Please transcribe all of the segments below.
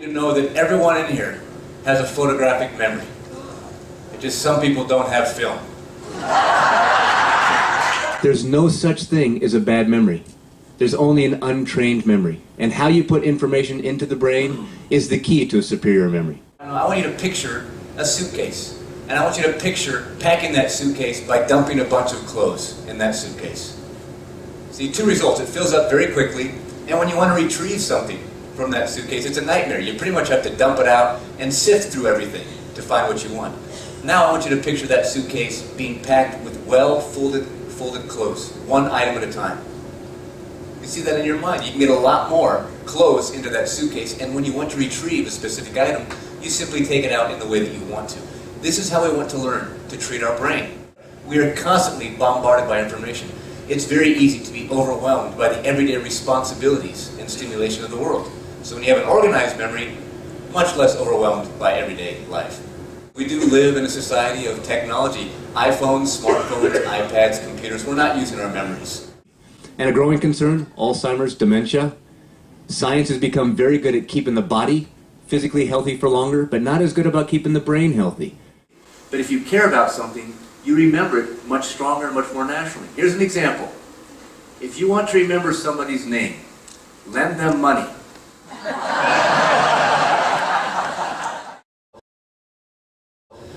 You know that everyone in here has a photographic memory. It's just some people don't have film. There's no such thing as a bad memory. There's only an untrained memory. And how you put information into the brain is the key to a superior memory. I want you to picture a suitcase. And I want you to picture packing that suitcase by dumping a bunch of clothes in that suitcase. See, two results. It fills up very quickly, and when you want to retrieve something from that suitcase, it's a nightmare. You pretty much have to dump it out and sift through everything to find what you want. Now I want you to picture that suitcase being packed with well-folded clothes, one item at a time. You see that in your mind. You can get a lot more clothes into that suitcase, and when you want to retrieve a specific item, you simply take it out in the way that you want to. This is how we want to learn to treat our brain. We are constantly bombarded by information. It's very easy to be overwhelmed by the everyday responsibilities and stimulation of the world. So when you have an organized memory, much less overwhelmed by everyday life. We do live in a society of technology. iPhones, smartphones, iPads, computers. We're not using our memories. And a growing concern, Alzheimer's, dementia. Science has become very good at keeping the body physically healthy for longer, but not as good about keeping the brain healthy. But if you care about something, you remember it much stronger and much more naturally. Here's an example. If you want to remember somebody's name, lend them money.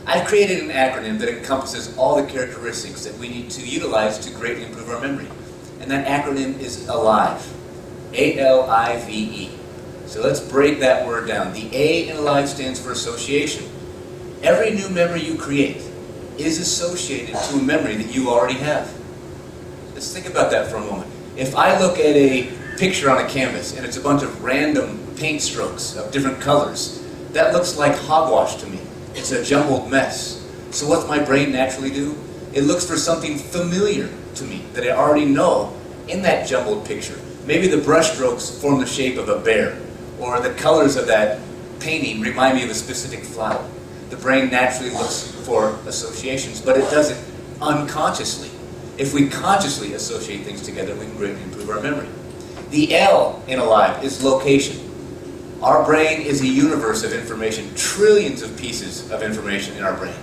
I've created an acronym that encompasses all the characteristics that we need to utilize to greatly improve our memory. And that acronym is ALIVE. A-L-I-V-E. So let's break that word down. The A in ALIVE stands for association. Every new memory you create is associated to a memory that you already have. Let's think about that for a moment. If I look at a picture on a canvas and it's a bunch of random paint strokes of different colors, that looks like hogwash to me. It's a jumbled mess. So what's my brain naturally do? It looks for something familiar to me that I already know in that jumbled picture. Maybe the brush strokes form the shape of a bear, or the colors of that painting remind me of a specific flower. The brain naturally looks for associations, but it does it unconsciously. If we consciously associate things together, we can greatly improve our memory. The L in ALIVE is location. Our brain is a universe of information, trillions of pieces of information in our brain.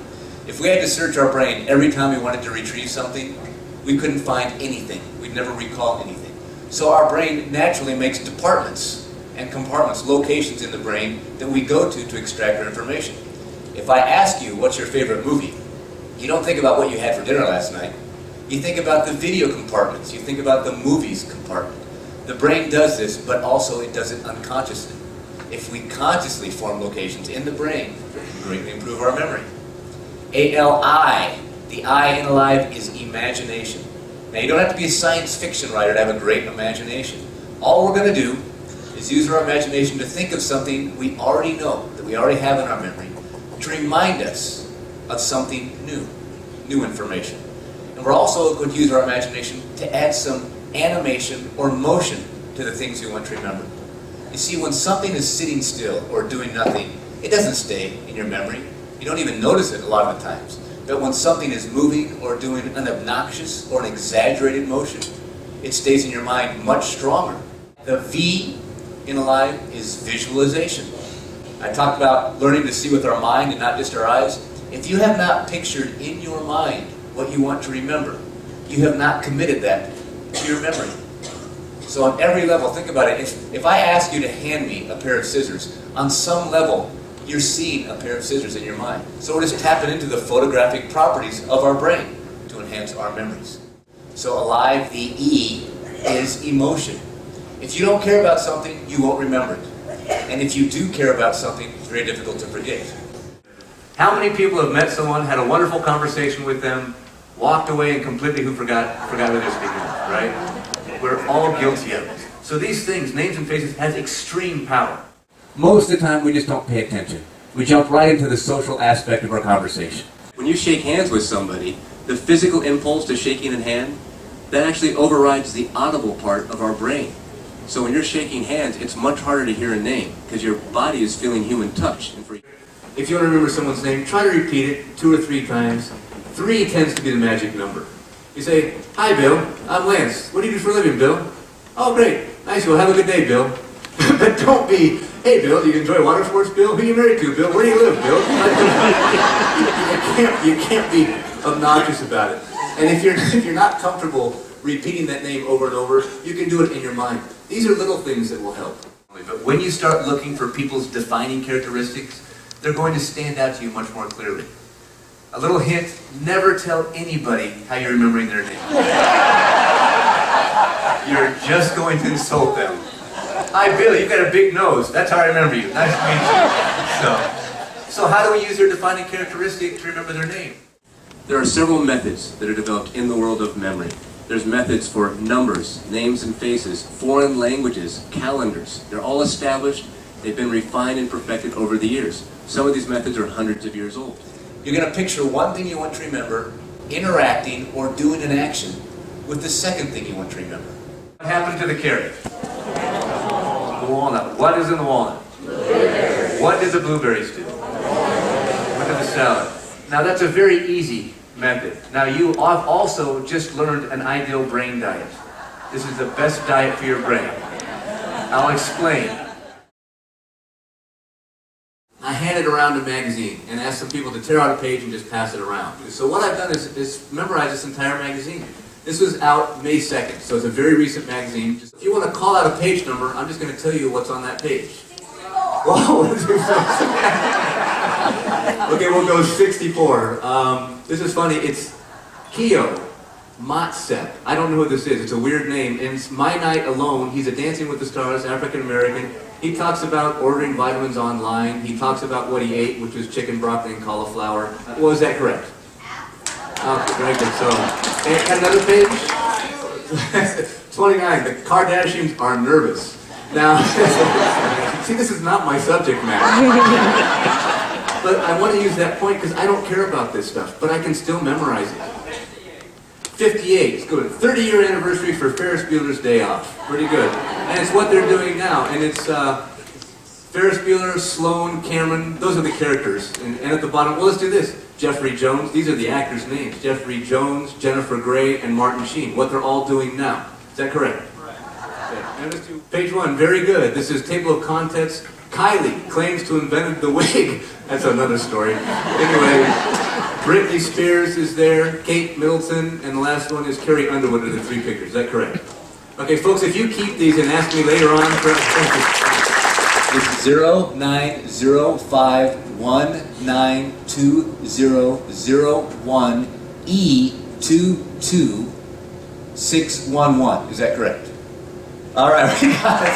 If we had to search our brain every time we wanted to retrieve something, we couldn't find anything. We'd never recall anything. So our brain naturally makes departments and compartments, locations in the brain that we go to extract our information. If I ask you, what's your favorite movie? You don't think about what you had for dinner last night. You think about the video compartments. You think about the movies compartment. The brain does this, but also it does it unconsciously. If we consciously form locations in the brain, we can greatly improve our memory. A-L-I, the I in ALIVE is imagination. Now you don't have to be a science fiction writer to have a great imagination. All we're going to do is use our imagination to think of something we already know, that we already have in our memory, to remind us of something new information. And we're also going to use our imagination to add some animation or motion to the things we want to remember. You see, when something is sitting still or doing nothing, it doesn't stay in your memory. You don't even notice it a lot of the times. But when something is moving or doing an obnoxious or an exaggerated motion, it stays in your mind much stronger. The V in ALIVE is visualization. I talked about learning to see with our mind and not just our eyes. If you have not pictured in your mind what you want to remember, you have not committed that to your memory. So on every level, think about it. If I ask you to hand me a pair of scissors, on some level, you're seeing a pair of scissors in your mind. So we're just tapping into the photographic properties of our brain to enhance our memories. So ALIVE, the E, is emotion. If you don't care about something, you won't remember it. And if you do care about something, it's very difficult to forget. How many people have met someone, had a wonderful conversation with them, walked away and completely forgot what they were speaking of, right? We're all guilty of it. So these things, names and faces, has extreme power. Most of the time, we just don't pay attention. We jump right into the social aspect of our conversation. When you shake hands with somebody, the physical impulse to shaking a hand, that actually overrides the audible part of our brain. So when you're shaking hands, it's much harder to hear a name because your body is feeling human touch. If you want to remember someone's name, try to repeat it 2 or 3 times. 3 tends to be the magic number. You say, "Hi, Bill. I'm Lance. What do you do for a living, Bill?" "Oh, great. Nice. Well, have a good day, Bill." But don't be Hey, Bill, do you enjoy water sports, Bill? Who are you married to, Bill? Where do you live, Bill? You can't be obnoxious about it. And if you're not comfortable repeating that name over and over, you can do it in your mind. These are little things that will help. But when you start looking for people's defining characteristics, they're going to stand out to you much more clearly. A little hint, never tell anybody how you're remembering their name. You're just going to insult them. Hi, Bill, you've got a big nose. That's how I remember you. Nice to meet you. So how do we use their defining characteristic to remember their name? There are several methods that are developed in the world of memory. There's methods for numbers, names and faces, foreign languages, calendars. They're all established. They've been refined and perfected over the years. Some of these methods are hundreds of years old. You're going to picture one thing you want to remember, interacting or doing an action, with the second thing you want to remember. What happened to the carrot? The walnut. What is in the walnut? What did the blueberries do? What did the salad? Now that's a very easy method. Now you have also just learned an ideal brain diet. This is the best diet for your brain. I'll explain. I handed around a magazine and asked some people to tear out a page and just pass it around. So what I've done is memorize this entire magazine. This was out May 2nd, so it's a very recent magazine. If you want to call out a page number, I'm just going to tell you what's on that page. Whoa! Okay, we'll go 64. This is funny. It's Kyo Motsep. I don't know who this is. It's a weird name. And it's My Night Alone. He's a Dancing with the Stars, African-American. He talks about ordering vitamins online. He talks about what he ate, which was chicken, broccoli, and cauliflower. Was that correct? Okay, very good. So, and another page? 29. The Kardashians are nervous. Now, see, this is not my subject matter. But I want to use that point because I don't care about this stuff, but I can still memorize it. 58, it's good. 30-year anniversary for Ferris Bueller's Day Off. Pretty good. And it's what they're doing now. And it's Ferris Bueller, Sloane, Cameron, those are the characters. And at the bottom, well, let's do this. Jeffrey Jones, these are the actors' names. Jeffrey Jones, Jennifer Grey, and Martin Sheen. What they're all doing now. Is that correct? Okay. And let's do page 1, very good. This is table of contents. Kylie claims to have invented the wig. That's another story. Anyway, Britney Spears is there, Kate Middleton, and the last one is Carrie Underwood are the 3 pictures. Is that correct? Okay, folks, if you keep these and ask me later on for... It's 09092001E22611. Is that correct? All right, we got it.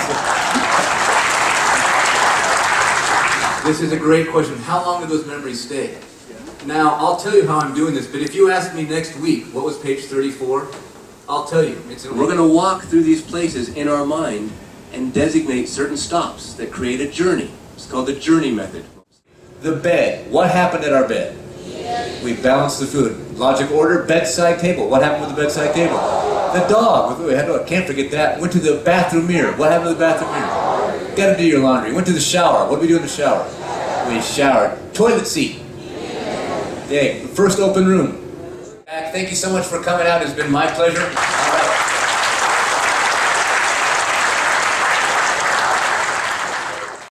This is a great question. How long do those memories stay? Now, I'll tell you how I'm doing this, but if you ask me next week, what was page 34? I'll tell you. We're going to walk through these places in our mind and designate certain stops that create a journey. It's called the journey method. The bed. What happened at our bed? We balanced the food. Logic order, bedside table. What happened with the bedside table? The dog. Can't forget that. Went to the bathroom mirror. What happened to the bathroom mirror? Got to do your laundry. Went to the shower. What did we do in the shower? We showered. Toilet seat. Yay. First open room. Thank you so much for coming out. It's been my pleasure.